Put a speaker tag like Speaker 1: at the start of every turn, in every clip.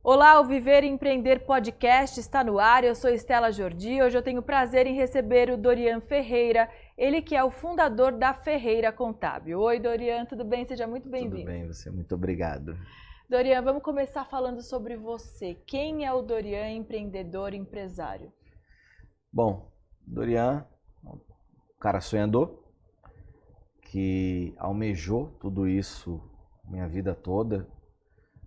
Speaker 1: Olá, o Viver e Empreender Podcast está no ar. Eu sou Estela Jordi. Hoje eu tenho o prazer em receber o Dorian Ferreira, ele que é o fundador da Ferreira Contábil. Oi, Dorian, tudo bem? Seja muito bem-vindo.
Speaker 2: Tudo bem, você. Muito obrigado.
Speaker 1: Dorian, vamos começar falando sobre você. Quem é o Dorian, empreendedor, empresário?
Speaker 2: Bom, Dorian, um cara sonhador, que almejou tudo isso minha vida toda,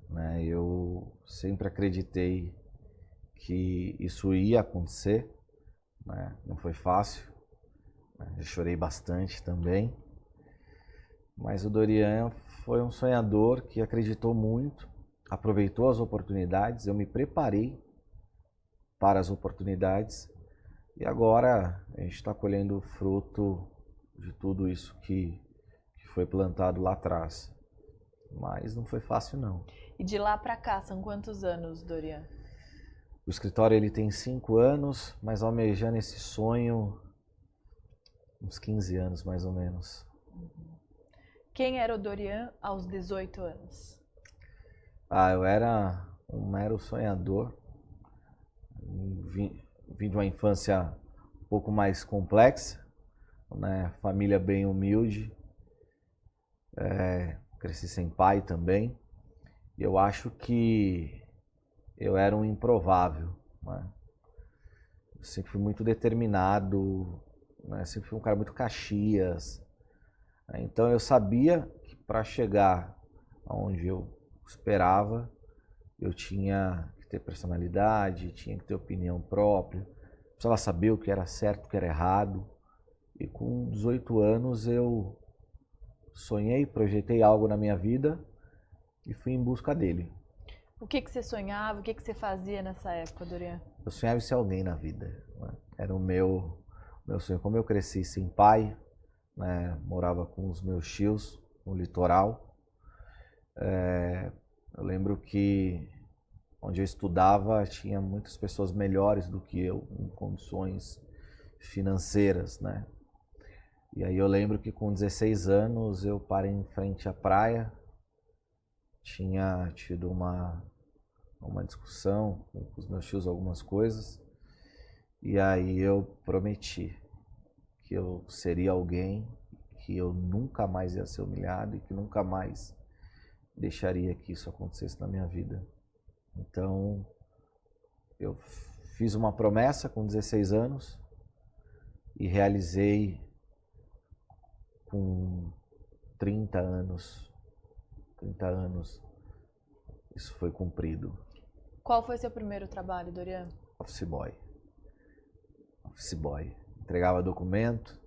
Speaker 2: né? Eu sempre acreditei que isso ia acontecer, né? Não foi fácil, né? Eu chorei bastante também, mas o Dorian foi um sonhador que acreditou muito, aproveitou as oportunidades, eu me preparei para as oportunidades e agora a gente está colhendo o fruto de tudo isso que foi plantado lá atrás. Mas não foi fácil, não.
Speaker 1: E de lá para cá, são quantos anos, Dorian?
Speaker 2: O escritório ele tem 5 anos, mas almejando esse sonho, uns 15 anos mais ou menos.
Speaker 1: Quem era o Dorian aos 18 anos?
Speaker 2: Eu era um mero sonhador. Vim de uma infância um pouco mais complexa, né? Família bem humilde. Cresci sem pai também. E eu acho que eu era um improvável, né? Eu sempre fui muito determinado, né? Sempre fui um cara muito caxias, né? Então eu sabia que para chegar aonde eu esperava, eu tinha que ter personalidade, tinha que ter opinião própria, precisava saber o que era certo, o que era errado. E com 18 anos eu sonhei, projetei algo na minha vida e fui em busca dele.
Speaker 1: O que você sonhava? O que você fazia nessa época, Dorian?
Speaker 2: Eu sonhava em ser alguém na vida, né? Era o meu sonho. Como eu cresci sem pai, né? Morava com os meus tios no litoral. Eu lembro que onde eu estudava tinha muitas pessoas melhores do que eu em condições financeiras, né? E aí eu lembro que com 16 anos eu parei em frente à praia, tinha tido uma discussão com os meus tios, algumas coisas, e aí eu prometi que eu seria alguém, que eu nunca mais ia ser humilhado e que nunca mais deixaria que isso acontecesse na minha vida. Então eu fiz uma promessa com 16 anos e realizei com 30 anos. 30 anos isso foi cumprido.
Speaker 1: Qual foi seu primeiro trabalho, Dorian?
Speaker 2: Office boy. Office boy. Entregava documento.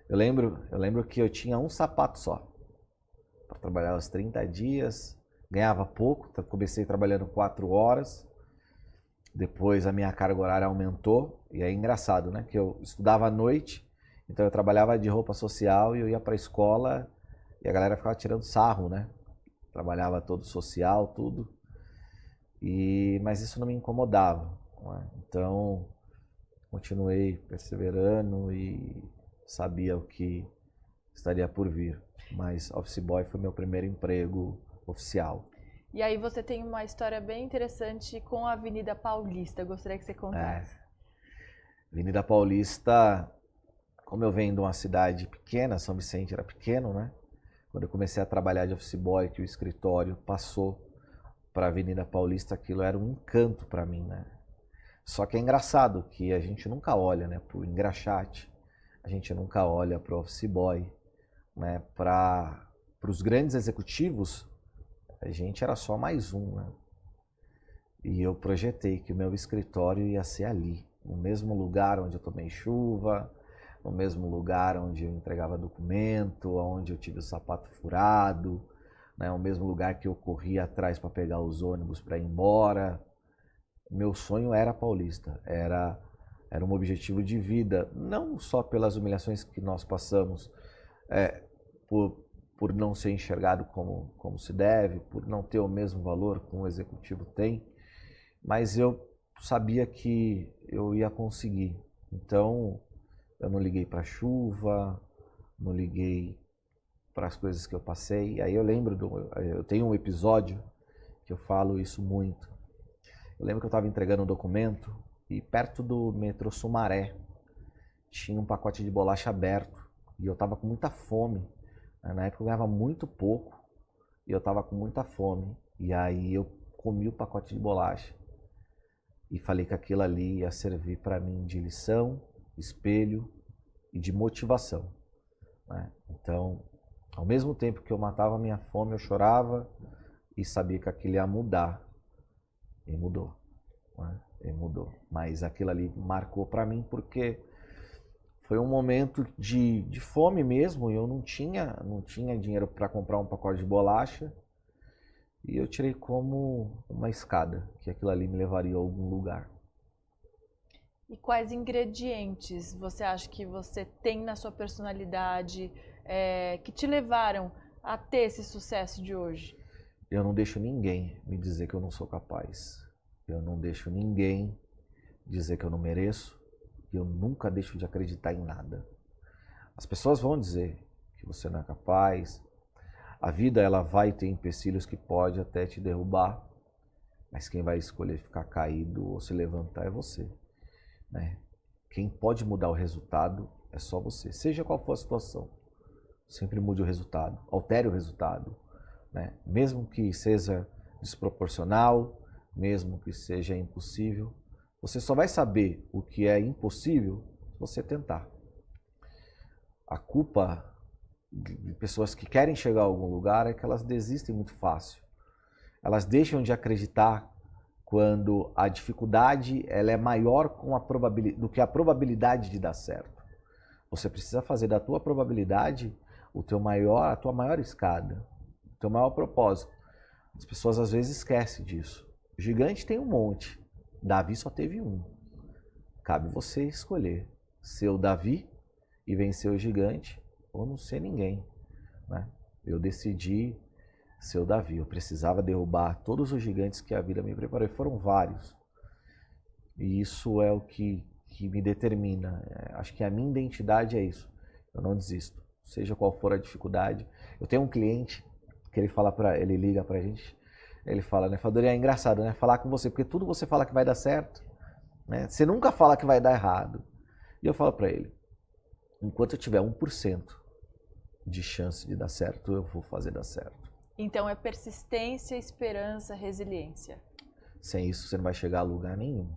Speaker 2: Eu lembro que eu tinha um sapato só para trabalhar os 30 dias. Ganhava pouco, comecei trabalhando 4 horas. Depois a minha carga horária aumentou. E é engraçado, né? Que eu estudava à noite, então eu trabalhava de roupa social e eu ia para a escola e a galera ficava tirando sarro, né? Trabalhava todo social, tudo. Mas isso não me incomodava, né? Então continuei perseverando e sabia o que estaria por vir. Mas office boy foi meu primeiro emprego oficial.
Speaker 1: E aí você tem uma história bem interessante com a Avenida Paulista. Eu gostaria que você contasse.
Speaker 2: Avenida Paulista, como eu venho de uma cidade pequena, São Vicente era pequeno, né? Quando eu comecei a trabalhar de office boy, que o escritório passou para a Avenida Paulista, aquilo era um encanto para mim, né? Só que é engraçado que a gente nunca olha, né, pro engraxate, a gente nunca olha pro office boy, né? Para os grandes executivos, a gente era só mais um, né? E eu projetei que o meu escritório ia ser ali, no mesmo lugar onde eu tomei chuva, no mesmo lugar onde eu entregava documento, onde eu tive o sapato furado, né? O mesmo lugar que eu corria atrás para pegar os ônibus para ir embora. Meu sonho era Paulista, era um objetivo de vida, não só pelas humilhações que nós passamos, por não ser enxergado como se deve, por não ter o mesmo valor que um executivo tem, mas eu sabia que eu ia conseguir. Então eu não liguei para a chuva, não liguei para as coisas que eu passei. Aí eu lembro, eu tenho um episódio que eu falo isso muito. Eu lembro que eu estava entregando um documento e perto do metrô Sumaré tinha um pacote de bolacha aberto e eu estava com muita fome. Na época eu ganhava muito pouco e eu estava com muita fome. E aí eu comi o pacote de bolacha e falei que aquilo ali ia servir para mim de lição, espelho e de motivação, né? Então, ao mesmo tempo que eu matava a minha fome, eu chorava e sabia que aquilo ia mudar. E mudou, né? E mudou. Mas aquilo ali marcou para mim porque foi um momento de fome mesmo. Eu não tinha dinheiro para comprar um pacote de bolacha. E eu tirei como uma escada, que aquilo ali me levaria a algum lugar.
Speaker 1: E quais ingredientes você acha que você tem na sua personalidade que te levaram a ter esse sucesso de hoje?
Speaker 2: Eu não deixo ninguém me dizer que eu não sou capaz. Eu não deixo ninguém dizer que eu não mereço. Eu nunca deixo de acreditar em nada. As pessoas vão dizer que você não é capaz. A vida, ela vai ter empecilhos que pode até te derrubar, mas quem vai escolher ficar caído ou se levantar é você, né? Quem pode mudar o resultado é só você, seja qual for a situação. Sempre mude o resultado, altere o resultado, né? Mesmo que seja desproporcional, mesmo que seja impossível, você só vai saber o que é impossível se você tentar. A culpa de pessoas que querem chegar a algum lugar é que elas desistem muito fácil. Elas deixam de acreditar quando a dificuldade ela é maior do que a probabilidade de dar certo. Você precisa fazer da tua probabilidade a tua maior escada, o teu maior propósito. As pessoas às vezes esquecem disso. O gigante tem um monte, Davi só teve um. Cabe você escolher ser o Davi e vencer o gigante, ou não ser ninguém, né? Eu decidi ser o Davi. Eu precisava derrubar todos os gigantes que a vida me preparou. E foram vários. E isso é o que me determina. Acho que a minha identidade é isso. Eu não desisto. Seja qual for a dificuldade. Eu tenho um cliente que ele liga pra gente. Ele fala, né? Dorian, é engraçado, né? Falar com você, porque tudo você fala que vai dar certo, né? Você nunca fala que vai dar errado. E eu falo pra ele, enquanto eu tiver 1% de chance de dar certo, eu vou fazer dar certo.
Speaker 1: Então é persistência, esperança, resiliência.
Speaker 2: Sem isso você não vai chegar a lugar nenhum.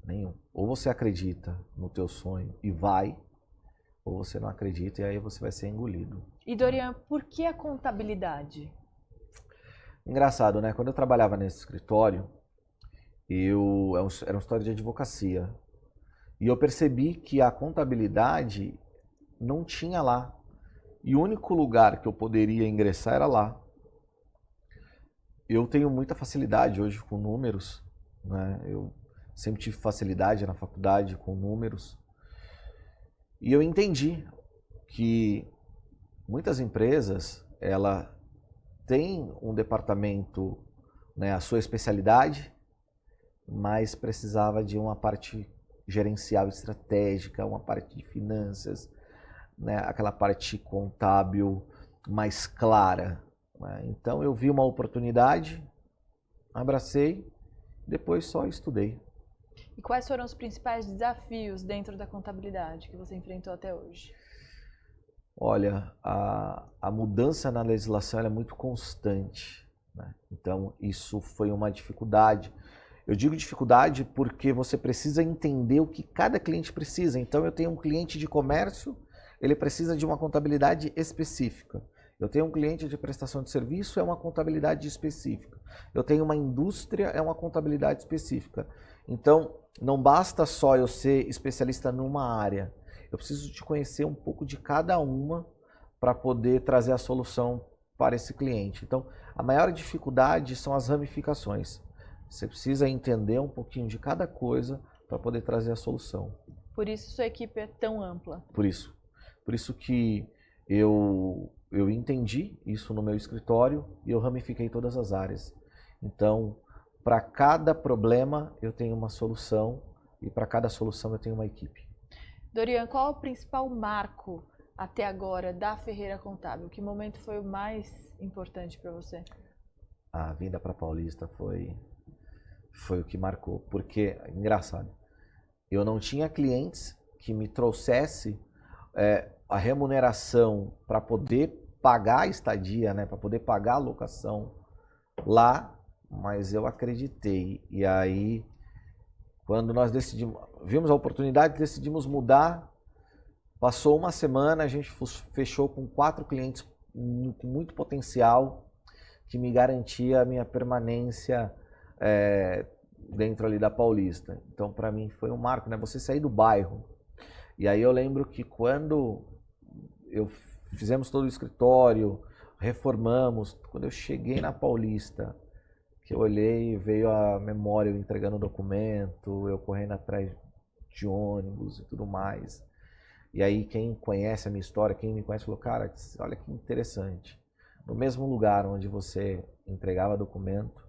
Speaker 2: Nenhum. Ou você acredita no teu sonho e vai, ou você não acredita e aí você vai ser engolido.
Speaker 1: E Dorian, por que a contabilidade?
Speaker 2: Engraçado, né? Quando eu trabalhava nesse escritório, era uma história de advocacia. E eu percebi que a contabilidade não tinha lá. E o único lugar que eu poderia ingressar era lá. Eu tenho muita facilidade hoje com números, né? Eu sempre tive facilidade na faculdade com números. E eu entendi que muitas empresas, ela tem um departamento, né, a sua especialidade, mas precisava de uma parte gerencial estratégica, uma parte de finanças, né, aquela parte contábil mais clara, né? Então eu vi uma oportunidade, abracei, depois só estudei.
Speaker 1: E quais foram os principais desafios dentro da contabilidade que você enfrentou até hoje?
Speaker 2: Olha, a mudança na legislação é muito constante, né? Então isso foi uma dificuldade. Eu digo dificuldade porque você precisa entender o que cada cliente precisa. Então eu tenho um cliente de comércio, ele precisa de uma contabilidade específica. Eu tenho um cliente de prestação de serviço, é uma contabilidade específica. Eu tenho uma indústria, é uma contabilidade específica. Então, não basta só eu ser especialista numa área. Eu preciso te conhecer um pouco de cada uma para poder trazer a solução para esse cliente. Então, a maior dificuldade são as ramificações. Você precisa entender um pouquinho de cada coisa para poder trazer a solução.
Speaker 1: Por isso sua equipe é tão ampla.
Speaker 2: Por isso que eu entendi isso no meu escritório e eu ramifiquei todas as áreas. Então, para cada problema eu tenho uma solução e para cada solução eu tenho uma equipe.
Speaker 1: Dorian, qual é o principal marco até agora da Ferreira Contábil? Que momento foi o mais importante para você?
Speaker 2: a vinda para Paulista foi o que marcou. Porque, engraçado, eu não tinha clientes que me trouxesse a remuneração para poder pagar a estadia, né, para poder pagar a locação lá, mas eu acreditei. E aí, quando nós vimos a oportunidade, decidimos mudar. Passou uma semana, a gente fechou com 4 clientes com muito potencial, que me garantia a minha permanência dentro ali da Paulista. Então, para mim, foi um marco, né? Você sair do bairro. E aí eu lembro que quando fizemos todo o escritório, reformamos, quando eu cheguei na Paulista, que eu olhei, veio a memória, eu entregando o documento, eu correndo atrás de ônibus e tudo mais. E aí quem conhece a minha história, quem me conhece, falou, cara, olha que interessante. No mesmo lugar onde você entregava documento,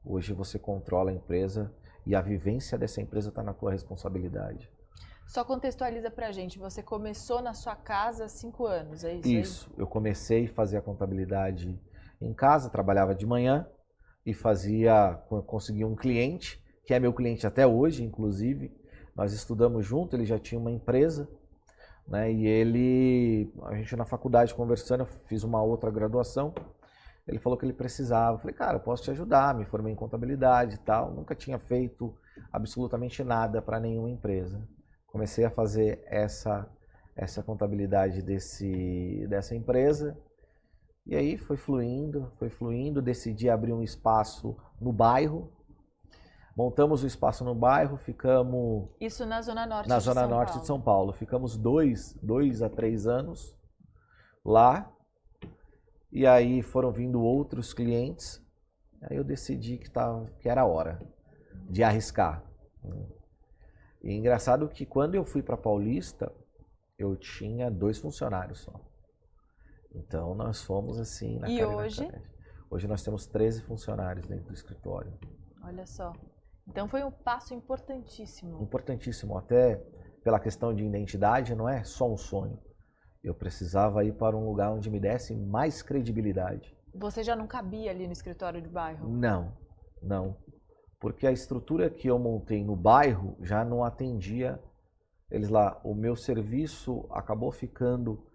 Speaker 2: hoje você controla a empresa e a vivência dessa empresa está na tua responsabilidade.
Speaker 1: Só contextualiza pra gente, você começou na sua casa há 5 anos, é isso?
Speaker 2: Isso, eu comecei a fazer a contabilidade em casa, trabalhava de manhã e conseguia um cliente, que é meu cliente até hoje, inclusive. Nós estudamos junto, ele já tinha uma empresa, né? E a gente na faculdade conversando, eu fiz uma outra graduação, ele falou que ele precisava. Eu falei, cara, eu posso te ajudar, me formei em contabilidade e tal, nunca tinha feito absolutamente nada para nenhuma empresa. Comecei a fazer essa contabilidade dessa empresa e aí foi fluindo, decidi abrir um espaço no bairro, montamos o espaço no bairro, ficamos...
Speaker 1: Isso na Zona Norte
Speaker 2: na Zona Norte de São Paulo. Ficamos 2 a 3 anos lá e aí foram vindo outros clientes, aí eu decidi que era a hora de arriscar. E é engraçado que quando eu fui para Paulista, eu tinha 2 funcionários só. Então nós fomos assim na
Speaker 1: E hoje?
Speaker 2: Hoje nós temos 13 funcionários dentro do escritório.
Speaker 1: Olha só. Então foi um passo importantíssimo.
Speaker 2: Importantíssimo, até pela questão de identidade, não é só um sonho. Eu precisava ir para um lugar onde me desse mais credibilidade.
Speaker 1: Você já não cabia ali no escritório de bairro?
Speaker 2: Não. Porque a estrutura que eu montei no bairro já não atendia eles lá. O meu serviço acabou ficando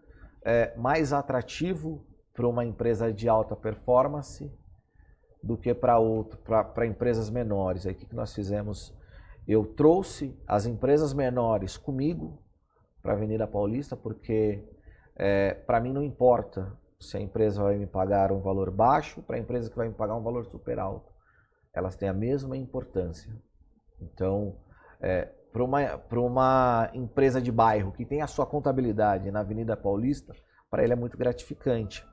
Speaker 2: mais atrativo para uma empresa de alta performance do que para empresas menores. Aí o que nós fizemos? Eu trouxe as empresas menores comigo para a Avenida Paulista, porque para mim não importa se a empresa vai me pagar um valor baixo para a empresa que vai me pagar um valor super alto. Elas têm a mesma importância. Então, para uma empresa de bairro que tem a sua contabilidade na Avenida Paulista, para ele é muito gratificante.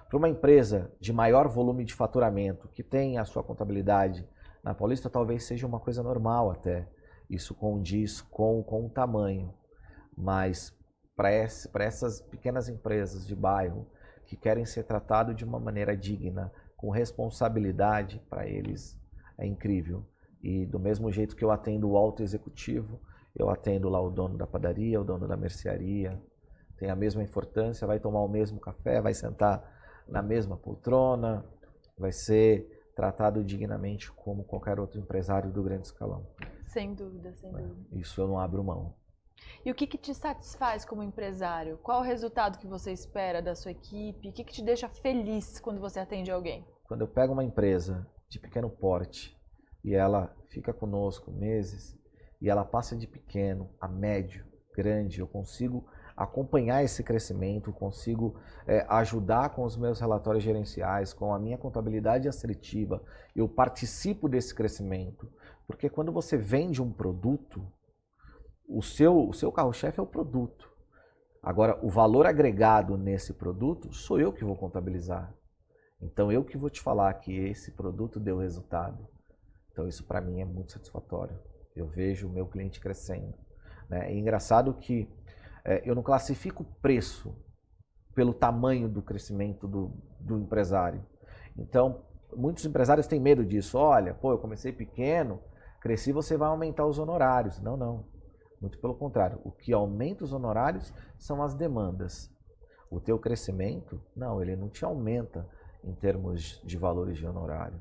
Speaker 2: Para uma empresa de maior volume de faturamento, que tem a sua contabilidade na Paulista, talvez seja uma coisa normal até. Isso condiz com o tamanho. Mas para essas pequenas empresas de bairro que querem ser tratadas de uma maneira digna, com responsabilidade, para eles é incrível. E do mesmo jeito que eu atendo o alto executivo, eu atendo lá o dono da padaria, o dono da mercearia, tem a mesma importância, vai tomar o mesmo café, vai sentar na mesma poltrona, vai ser tratado dignamente como qualquer outro empresário do grande escalão.
Speaker 1: Sem dúvida, sem dúvida.
Speaker 2: Isso eu não abro mão.
Speaker 1: E o que te satisfaz como empresário? Qual o resultado que você espera da sua equipe? O que te deixa feliz quando você atende alguém?
Speaker 2: Quando eu pego uma empresa de pequeno porte e ela fica conosco meses e ela passa de pequeno a médio, grande, eu consigo acompanhar esse crescimento, consigo ajudar com os meus relatórios gerenciais, com a minha contabilidade assertiva, eu participo desse crescimento, porque quando você vende um produto, o seu carro-chefe é o produto. Agora, o valor agregado nesse produto sou eu que vou contabilizar. Então, eu que vou te falar que esse produto deu resultado. Então, isso para mim é muito satisfatório. Eu vejo o meu cliente crescendo. Né? É engraçado que eu não classifico o preço pelo tamanho do crescimento do empresário. Então, muitos empresários têm medo disso. Olha, eu comecei pequeno, cresci, você vai aumentar os honorários. Não. Muito pelo contrário. O que aumenta os honorários são as demandas. O teu crescimento, não, ele não te aumenta. em termos de valores de honorário.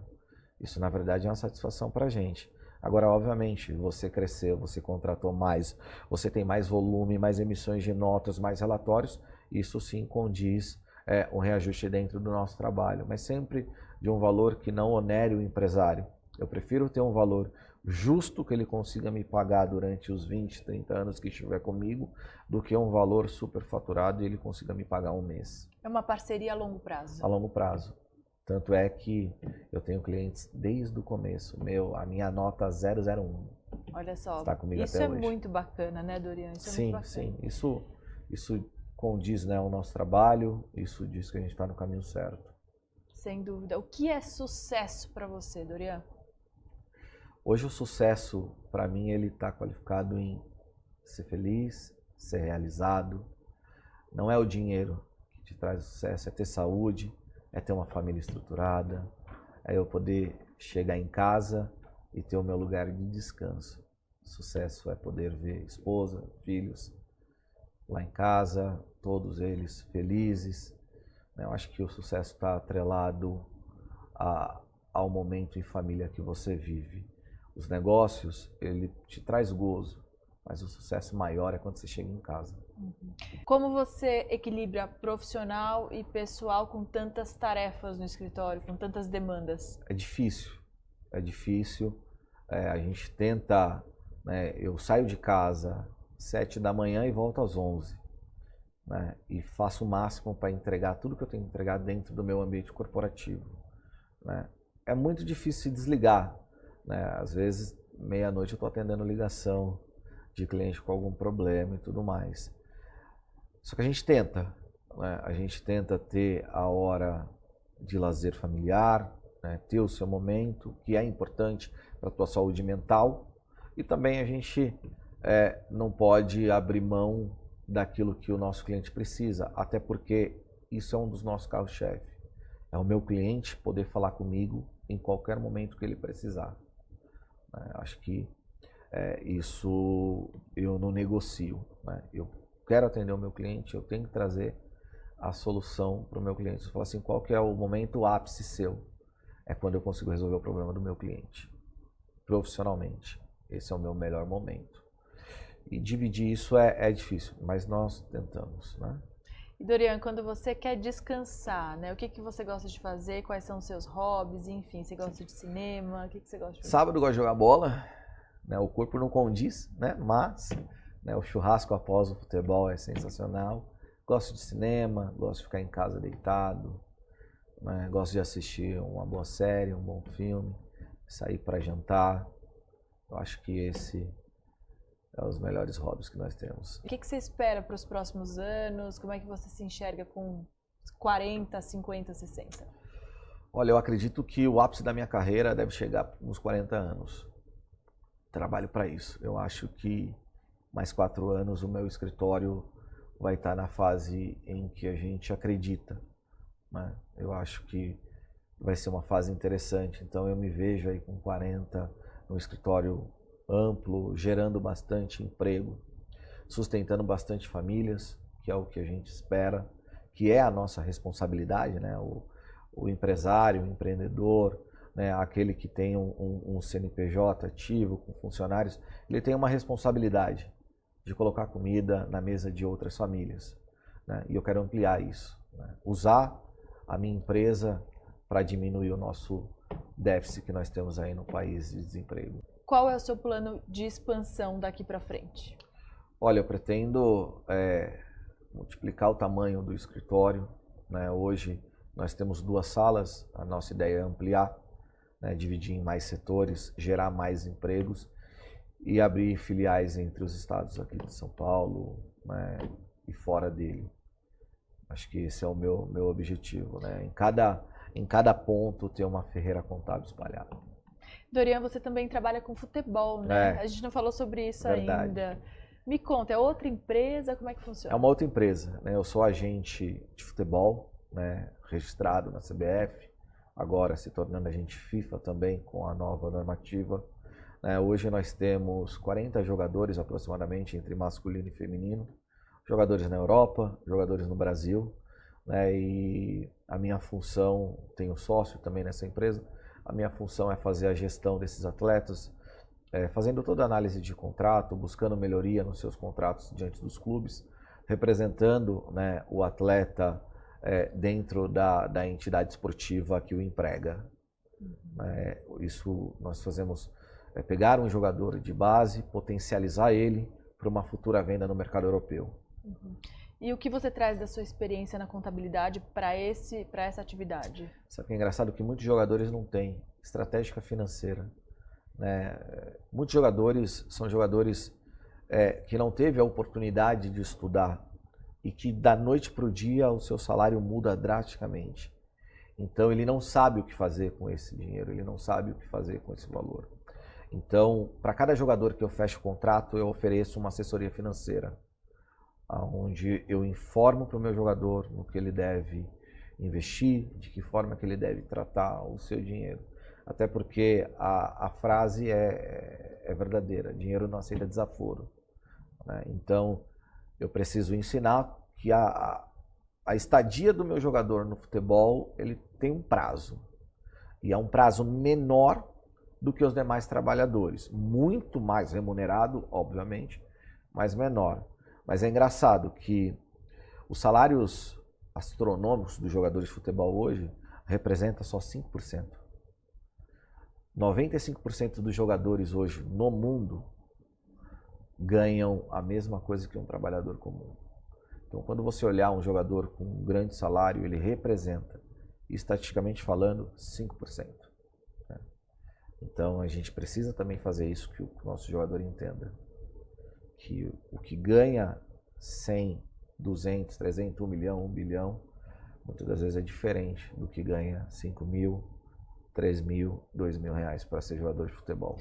Speaker 2: Isso, na verdade, é uma satisfação para a gente. Agora, obviamente, você cresceu, você contratou mais, você tem mais volume, mais emissões de notas, mais relatórios, isso sim condiz um reajuste dentro do nosso trabalho, mas sempre de um valor que não onere o empresário. Eu prefiro ter um valor justo que ele consiga me pagar durante os 20, 30 anos que estiver comigo, do que um valor superfaturado e ele consiga me pagar um mês.
Speaker 1: É uma parceria a longo prazo.
Speaker 2: A longo prazo. Tanto é que eu tenho clientes desde o começo. A minha nota 001.
Speaker 1: Olha só,
Speaker 2: está comigo
Speaker 1: isso
Speaker 2: até
Speaker 1: é
Speaker 2: hoje.
Speaker 1: muito bacana, né, Dorian? Isso
Speaker 2: sim,
Speaker 1: é muito bacana.
Speaker 2: sim. Isso condiz, né, o nosso trabalho, isso diz que a gente está no caminho certo.
Speaker 1: Sem dúvida. O que é sucesso para você, Dorian?
Speaker 2: Hoje o sucesso, para mim, ele está qualificado em ser feliz, ser realizado. Não é o dinheiro que te traz sucesso, é ter saúde, é ter uma família estruturada, é eu poder chegar em casa e ter o meu lugar de descanso. Sucesso é poder ver esposa, filhos lá em casa, todos eles felizes. Eu acho que o sucesso está atrelado ao momento em família que você vive. Os negócios, ele te traz gozo, mas o sucesso maior é quando você chega em casa.
Speaker 1: Como você equilibra profissional e pessoal com tantas tarefas no escritório, com tantas demandas?
Speaker 2: É difícil. A gente tenta, né, eu saio de casa 7 da manhã e volto às 11. Né, e faço o máximo para entregar tudo que eu tenho que entregar dentro do meu ambiente corporativo. Né. É muito difícil se desligar. Né, às vezes, meia-noite eu estou atendendo ligação de cliente com algum problema e tudo mais. Só que a gente tenta. Né, a gente tenta ter a hora de lazer familiar, né, ter o seu momento, que é importante para a tua saúde mental. E também a gente não pode abrir mão daquilo que o nosso cliente precisa, até porque isso é um dos nossos carros-chefe. É o meu cliente poder falar comigo em qualquer momento que ele precisar. Acho que isso eu não negocio. Né? Eu quero atender o meu cliente, eu tenho que trazer a solução para o meu cliente. Você fala assim, qual que é o momento ápice seu? É quando eu consigo resolver o problema do meu cliente, profissionalmente. Esse é o meu melhor momento. E dividir isso é difícil, mas nós tentamos, né?
Speaker 1: E Dorian, quando você quer descansar, né? O que você gosta de fazer? Quais são os seus hobbies? Enfim, você gosta de cinema? O que você gosta de fazer?
Speaker 2: Sábado eu gosto de jogar bola, né? O corpo não condiz, né? Mas né, o churrasco após o futebol é sensacional. Gosto de cinema, gosto de ficar em casa deitado, né? Gosto de assistir uma boa série, um bom filme, sair para jantar. Eu acho que esse é os melhores hobbies que nós temos.
Speaker 1: O que você espera para os próximos anos? Como é que você se enxerga com 40, 50, 60?
Speaker 2: Olha, eu acredito que o ápice da minha carreira deve chegar nos 40 anos. Trabalho para isso. Eu acho que mais 4 anos o meu escritório vai estar na fase em que a gente acredita. Né? Eu acho que vai ser uma fase interessante. Então eu me vejo aí com 40 no escritório amplo, gerando bastante emprego, sustentando bastante famílias, que é o que a gente espera, que é a nossa responsabilidade, né? O empresário, o empreendedor, né? Aquele que tem um CNPJ ativo com funcionários, ele tem uma responsabilidade de colocar comida na mesa de outras famílias. Né? E eu quero ampliar isso, né? Usar a minha empresa para diminuir o nosso déficit que nós temos aí no país de desemprego.
Speaker 1: Qual é o seu plano de expansão daqui para frente?
Speaker 2: Olha, eu pretendo multiplicar o tamanho do escritório. Né? Hoje nós temos 2 salas, a nossa ideia é ampliar, né? Dividir em mais setores, gerar mais empregos e abrir filiais entre os estados aqui de São Paulo, né? E fora dele. Acho que esse é o meu objetivo. Né? Em cada ponto ter uma Ferreira Contábil espalhada.
Speaker 1: Dorian, você também trabalha com futebol, né?
Speaker 2: É,
Speaker 1: a gente não falou sobre isso
Speaker 2: verdade.
Speaker 1: ainda. Me conta, é outra empresa? Como é que funciona?
Speaker 2: É uma outra empresa, né? Eu sou agente de futebol, né? Registrado na CBF, agora se tornando agente FIFA também com a nova normativa. Né? Hoje nós temos 40 jogadores aproximadamente, entre masculino e feminino. Jogadores na Europa, jogadores no Brasil. Né? E a minha função, tenho sócio também nessa empresa, a minha função é fazer a gestão desses atletas, fazendo toda a análise de contrato, buscando melhoria nos seus contratos diante dos clubes, representando, né, o atleta dentro da entidade esportiva que o emprega. Isso nós fazemos, pegar um jogador de base, potencializar ele para uma futura venda no mercado europeu.
Speaker 1: E o que você traz da sua experiência na contabilidade para essa atividade?
Speaker 2: Sabe o que é engraçado? Que muitos jogadores não têm estratégia financeira. Né? Muitos jogadores são jogadores que não teve a oportunidade de estudar e que da noite para o dia o seu salário muda drasticamente. Então ele não sabe o que fazer com esse dinheiro, ele não sabe o que fazer com esse valor. Então, para cada jogador que eu fecho o contrato, eu ofereço uma assessoria financeira, onde eu informo para o meu jogador no que ele deve investir, de que forma que ele deve tratar o seu dinheiro. Até porque a frase é verdadeira, dinheiro não aceita desaforo. Né? Então, eu preciso ensinar que a estadia do meu jogador no futebol, ele tem um prazo. E é um prazo menor do que os demais trabalhadores. Muito mais remunerado, obviamente, mas menor. Mas é engraçado que os salários astronômicos dos jogadores de futebol hoje representam só 5%. 95% dos jogadores hoje no mundo ganham a mesma coisa que um trabalhador comum. Então, quando você olhar um jogador com um grande salário, ele representa, estatisticamente falando, 5%. Né? Então, a gente precisa também fazer isso, que o nosso jogador entenda. Que o que ganha 100, 200, 300, 1 milhão, 1 bilhão, muitas das vezes é diferente do que ganha 5 mil, 3 mil, 2 mil reais para ser jogador de futebol.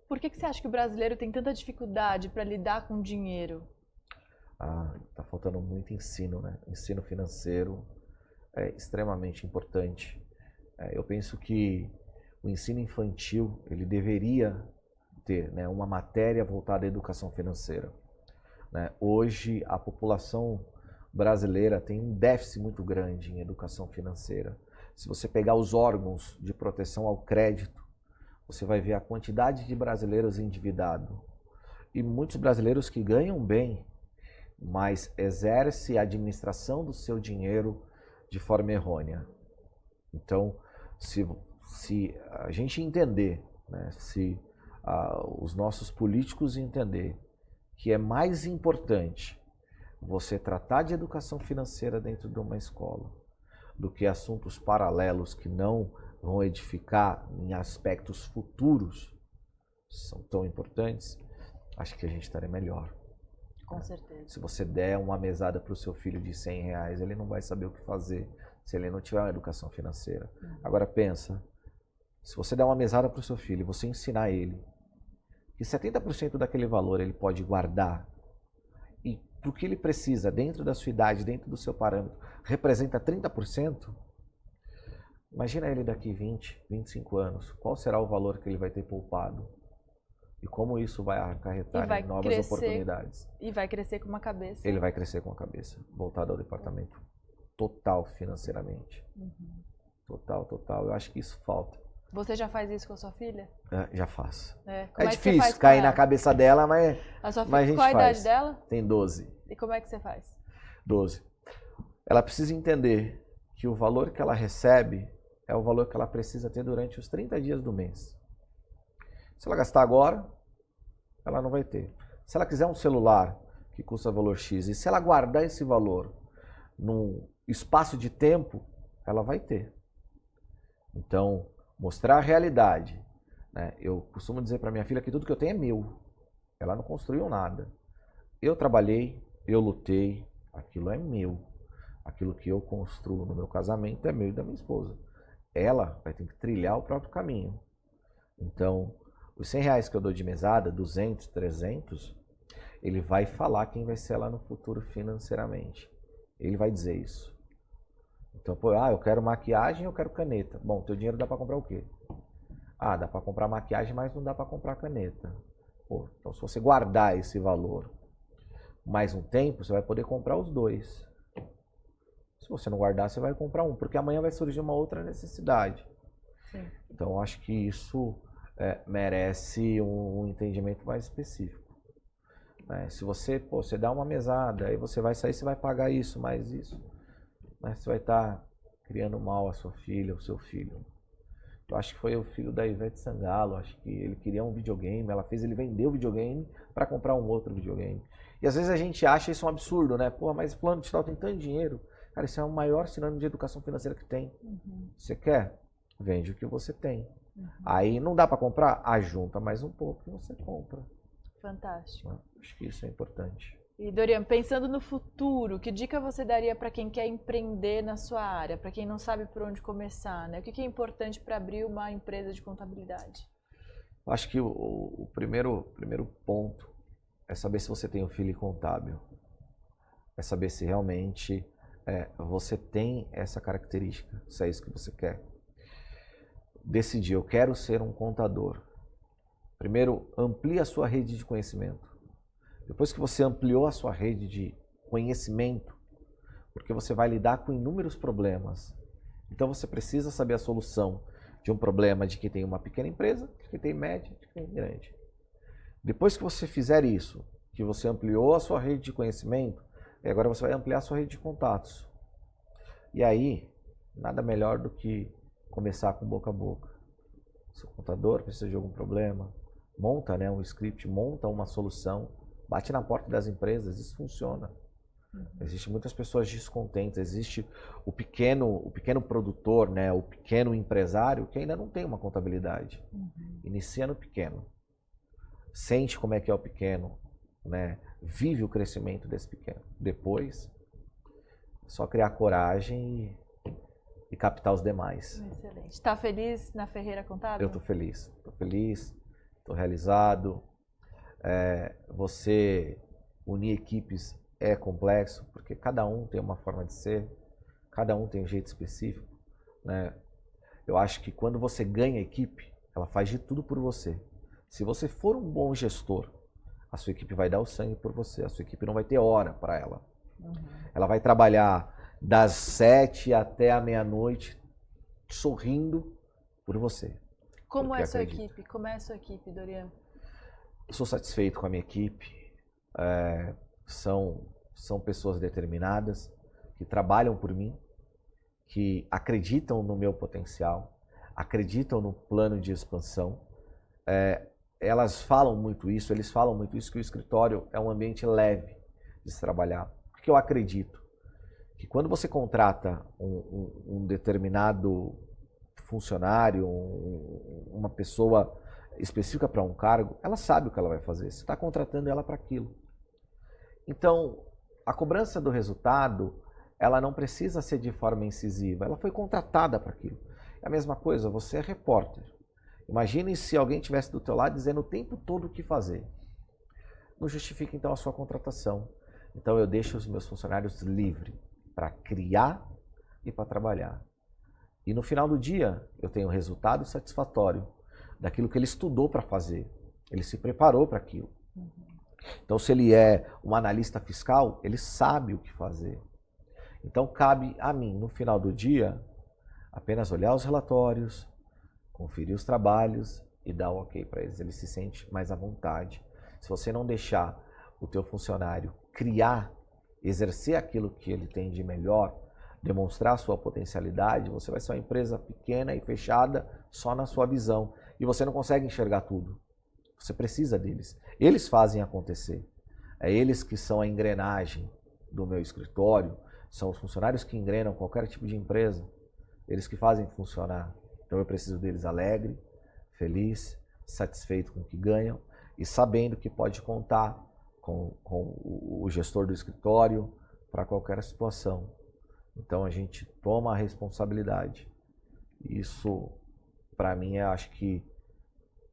Speaker 1: Por que você acha que o brasileiro tem tanta dificuldade para lidar com dinheiro?
Speaker 2: Tá faltando muito ensino, né? Ensino financeiro é extremamente importante. Eu penso que o ensino infantil, ele deveria ter, né, uma matéria voltada à educação financeira. Né? Hoje, a população brasileira tem um déficit muito grande em educação financeira. Se você pegar os órgãos de proteção ao crédito, você vai ver a quantidade de brasileiros endividados. E muitos brasileiros que ganham bem, mas exerce a administração do seu dinheiro de forma errônea. Então, se a gente entender, né, se os nossos políticos entender que é mais importante você tratar de educação financeira dentro de uma escola do que assuntos paralelos que não vão edificar em aspectos futuros, são tão importantes, acho que a gente estaria melhor.
Speaker 1: Com certeza.
Speaker 2: Se você der uma mesada para o seu filho de 100 reais, ele não vai saber o que fazer se ele não tiver uma educação financeira. Agora pensa, se você der uma mesada para o seu filho e você ensinar ele que 70% daquele valor ele pode guardar e para o que ele precisa dentro da sua idade, dentro do seu parâmetro, representa 30%, imagina ele daqui 20, 25 anos, qual será o valor que ele vai ter poupado? E como isso vai acarretar em novas oportunidades.
Speaker 1: E vai crescer com uma cabeça.
Speaker 2: Ele vai crescer com a cabeça, voltado ao departamento total financeiramente. Total. Eu acho que isso falta.
Speaker 1: Você já faz isso com a sua filha?
Speaker 2: Já faço.
Speaker 1: É
Speaker 2: difícil cair na cabeça dela, mas
Speaker 1: a sua filha,
Speaker 2: mas a gente
Speaker 1: qual a
Speaker 2: faz.
Speaker 1: idade dela?
Speaker 2: Tem 12.
Speaker 1: E como é que você faz?
Speaker 2: 12. Ela precisa entender que o valor que ela recebe é o valor que ela precisa ter durante os 30 dias do mês. Se ela gastar agora, ela não vai ter. Se ela quiser um celular que custa valor X, e se ela guardar esse valor num espaço de tempo, ela vai ter. Então, mostrar a realidade. Né? Eu costumo dizer para minha filha que tudo que eu tenho é meu. Ela não construiu nada. Eu trabalhei, eu lutei, aquilo é meu. Aquilo que eu construo no meu casamento é meu e da minha esposa. Ela vai ter que trilhar o próprio caminho. Então, os 100 reais que eu dou de mesada, 200, 300, ele vai falar quem vai ser lá no futuro financeiramente. Ele vai dizer isso. Então, eu quero maquiagem, eu quero caneta. Bom, teu dinheiro dá para comprar o quê? Dá para comprar maquiagem, mas não dá para comprar caneta. Então, se você guardar esse valor mais um tempo, você vai poder comprar os dois. Se você não guardar, você vai comprar um, porque amanhã vai surgir uma outra necessidade.
Speaker 1: Sim.
Speaker 2: Então, eu acho que isso merece um entendimento mais específico. Né? Se você dá uma mesada, aí você vai sair, você vai pagar isso, mais isso. Né? Você vai estar criando mal a sua filha, o seu filho. Eu acho que foi o filho da Ivete Sangalo, acho que ele queria um videogame, ela fez ele vender o videogame para comprar um outro videogame. E às vezes a gente acha isso um absurdo, né? Pô, mas plano digital tem tanto dinheiro. Cara, isso é o maior sinônimo de educação financeira que tem. Você quer? Vende o que você tem. Aí não dá para comprar? Ajunta mais um pouco e você compra.
Speaker 1: Fantástico.
Speaker 2: Acho que isso é importante.
Speaker 1: E Dorian, pensando no futuro, que dica você daria para quem quer empreender na sua área, para quem não sabe por onde começar, né? O que é importante para abrir uma empresa de contabilidade?
Speaker 2: Acho que o primeiro ponto é saber se você tem um filho contábil. É saber se realmente você tem essa característica, se é isso que você quer. Decidir, eu quero ser um contador. Primeiro, amplie a sua rede de conhecimento. Depois que você ampliou a sua rede de conhecimento, porque você vai lidar com inúmeros problemas. Então você precisa saber a solução de um problema de quem tem uma pequena empresa, de quem tem média, de quem tem grande. Depois que você fizer isso, que você ampliou a sua rede de conhecimento, agora você vai ampliar a sua rede de contatos. E aí, nada melhor do que começar com boca a boca. Seu contador precisa de algum problema, monta um script, monta uma solução, bate na porta das empresas, isso funciona. Existem muitas pessoas descontentes, existe o pequeno produtor, né, o pequeno empresário que ainda não tem uma contabilidade. Inicia no pequeno, sente como é que é o pequeno, né, vive o crescimento desse pequeno. Depois, só criar coragem e captar os demais.
Speaker 1: Excelente. Está feliz na Ferreira Contábil?
Speaker 2: Eu estou feliz, estou realizado. Você unir equipes é complexo, porque cada um tem uma forma de ser, cada um tem um jeito específico. Né? Eu acho que quando você ganha a equipe, ela faz de tudo por você. Se você for um bom gestor, a sua equipe vai dar o sangue por você, a sua equipe não vai ter hora para ela. Ela vai trabalhar das 7 até a meia-noite, sorrindo por você.
Speaker 1: Como é a sua equipe? Como é a sua equipe, Dorian?
Speaker 2: Eu sou satisfeito com a minha equipe. São pessoas determinadas, que trabalham por mim, que acreditam no meu potencial, acreditam no plano de expansão. Elas falam muito isso, eles falam muito isso, que o escritório é um ambiente leve de se trabalhar. Porque eu acredito que quando você contrata um determinado funcionário, uma pessoa específica para um cargo, ela sabe o que ela vai fazer. Você está contratando ela para aquilo. Então, a cobrança do resultado, ela não precisa ser de forma incisiva. Ela foi contratada para aquilo. É a mesma coisa, você é repórter. Imagine se alguém estivesse do teu lado dizendo o tempo todo o que fazer. Não justifica, então, a sua contratação. Então, eu deixo os meus funcionários livres para criar e para trabalhar. E no final do dia, eu tenho um resultado satisfatório daquilo que ele estudou para fazer. Ele se preparou para aquilo. Então, se ele é um analista fiscal, ele sabe o que fazer. Então, cabe a mim, no final do dia, apenas olhar os relatórios, conferir os trabalhos e dar o ok para eles. Ele se sente mais à vontade. Se você não deixar o teu funcionário criar, exercer aquilo que ele tem de melhor, demonstrar a sua potencialidade, você vai ser uma empresa pequena e fechada só na sua visão. E você não consegue enxergar tudo. Você precisa deles. Eles fazem acontecer. É eles que são a engrenagem do meu escritório, são os funcionários que engrenam qualquer tipo de empresa, eles que fazem funcionar. Então eu preciso deles alegre, feliz, satisfeito com o que ganham e sabendo que pode contar com o gestor do escritório para qualquer situação. Então a gente toma a responsabilidade. Isso, para mim, acho que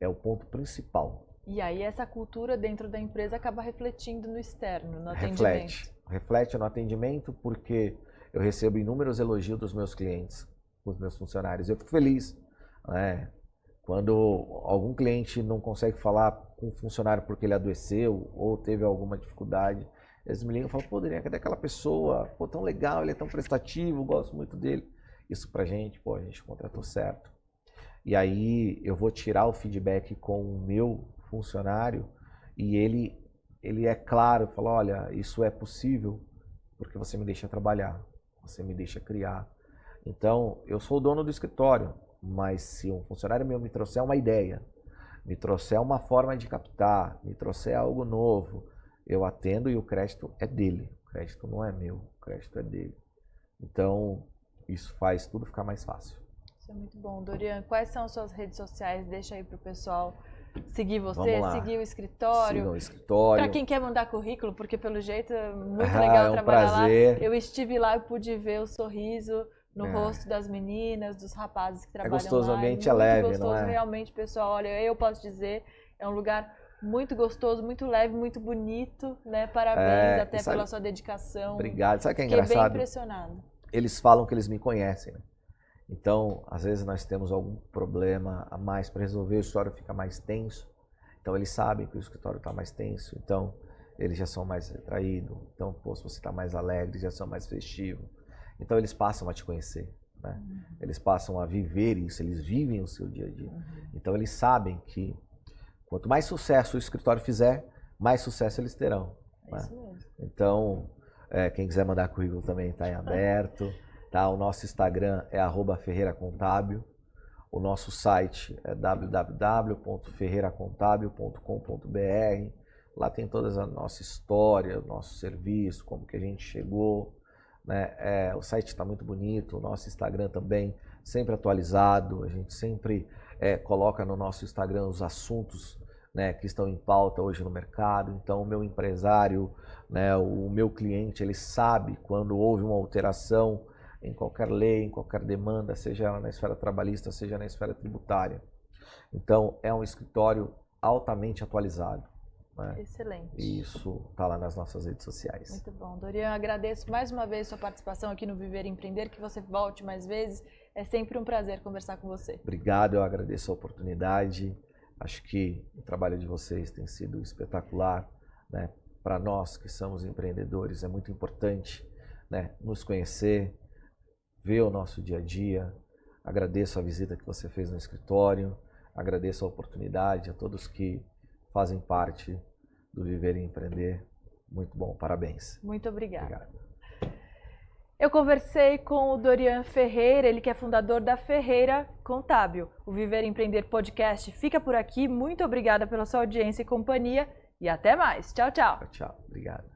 Speaker 2: é o ponto principal.
Speaker 1: E aí essa cultura dentro da empresa acaba refletindo no externo, no atendimento.
Speaker 2: Reflete no atendimento, porque eu recebo inúmeros elogios dos meus clientes, dos meus funcionários. Eu fico feliz, né? Quando algum cliente não consegue falar com um funcionário porque ele adoeceu ou teve alguma dificuldade, Eles me ligam e falam, pô, Dorian, cadê aquela pessoa? Pô, tão legal, ele é tão prestativo, gosto muito dele. Isso pra gente, pô, a gente contratou certo. E aí eu vou tirar o feedback com o meu funcionário e ele é claro, fala, olha, isso é possível porque você me deixa trabalhar, você me deixa criar. Então, eu sou o dono do escritório, mas se um funcionário meu me trouxer uma ideia, me trouxer uma forma de captar, me trouxer algo novo, eu atendo e o crédito é dele. O crédito não é meu, o crédito é dele. Então, isso faz tudo ficar mais fácil.
Speaker 1: Isso é muito bom. Dorian, quais são as suas redes sociais? Deixa aí pro pessoal seguir você, seguir o escritório.
Speaker 2: Sigam o escritório.
Speaker 1: Para quem quer mandar currículo, porque pelo jeito é muito legal trabalhar
Speaker 2: prazer.
Speaker 1: lá. Eu estive lá e pude ver o sorriso no rosto das meninas, dos rapazes que trabalham lá.
Speaker 2: É gostoso, o ambiente é
Speaker 1: muito
Speaker 2: leve,
Speaker 1: gostoso,
Speaker 2: não é?
Speaker 1: Realmente, pessoal, olha, eu posso dizer, é um lugar muito gostoso, muito leve, muito bonito, né? Parabéns até pela sua dedicação.
Speaker 2: Obrigado. Sabe o que é
Speaker 1: Fiquei
Speaker 2: engraçado?
Speaker 1: bem impressionado.
Speaker 2: Eles falam que eles me conhecem, né? Então, às vezes nós temos algum problema a mais para resolver, o escritório fica mais tenso. Então, eles sabem que o escritório está mais tenso, então eles já são mais retraídos. Então, pô, se você está mais alegre, já são mais festivos. Então, eles passam a te conhecer, né? Eles passam a viver isso, eles vivem o seu dia a dia. Então, eles sabem que quanto mais sucesso o escritório fizer, mais sucesso eles terão.
Speaker 1: É isso mesmo.
Speaker 2: Então, quem quiser mandar currículo também está em aberto. Tá? O nosso Instagram é @ferreiracontábil. O nosso site é www.ferreiracontábil.com.br. Lá tem toda a nossa história, o nosso serviço, como que a gente chegou. Né? O site está muito bonito, o nosso Instagram também, sempre atualizado. A gente sempre coloca no nosso Instagram os assuntos, né, que estão em pauta hoje no mercado. Então, o meu empresário, né, o meu cliente, ele sabe quando houve uma alteração em qualquer lei, em qualquer demanda, seja na esfera trabalhista, seja na esfera tributária. Então, é um escritório altamente atualizado. Né?
Speaker 1: Excelente.
Speaker 2: E isso está lá nas nossas redes sociais.
Speaker 1: Muito bom. Dorian, agradeço mais uma vez sua participação aqui no Viver e Empreender, que você volte mais vezes. É sempre um prazer conversar com você.
Speaker 2: Obrigado, eu agradeço a oportunidade. Acho que o trabalho de vocês tem sido espetacular. Né? Para nós que somos empreendedores, é muito importante, né, nos conhecer, ver o nosso dia a dia. Agradeço a visita que você fez no escritório, agradeço a oportunidade a todos que fazem parte do Viver e Empreender. Muito bom, parabéns.
Speaker 1: Muito obrigada.
Speaker 2: Obrigado.
Speaker 1: Eu conversei com o Dorian Ferreira, ele que é fundador da Ferreira Contábil. O Viver e Empreender Podcast fica por aqui. Muito obrigada pela sua audiência e companhia e até mais. Tchau, tchau.
Speaker 2: Tchau, obrigado.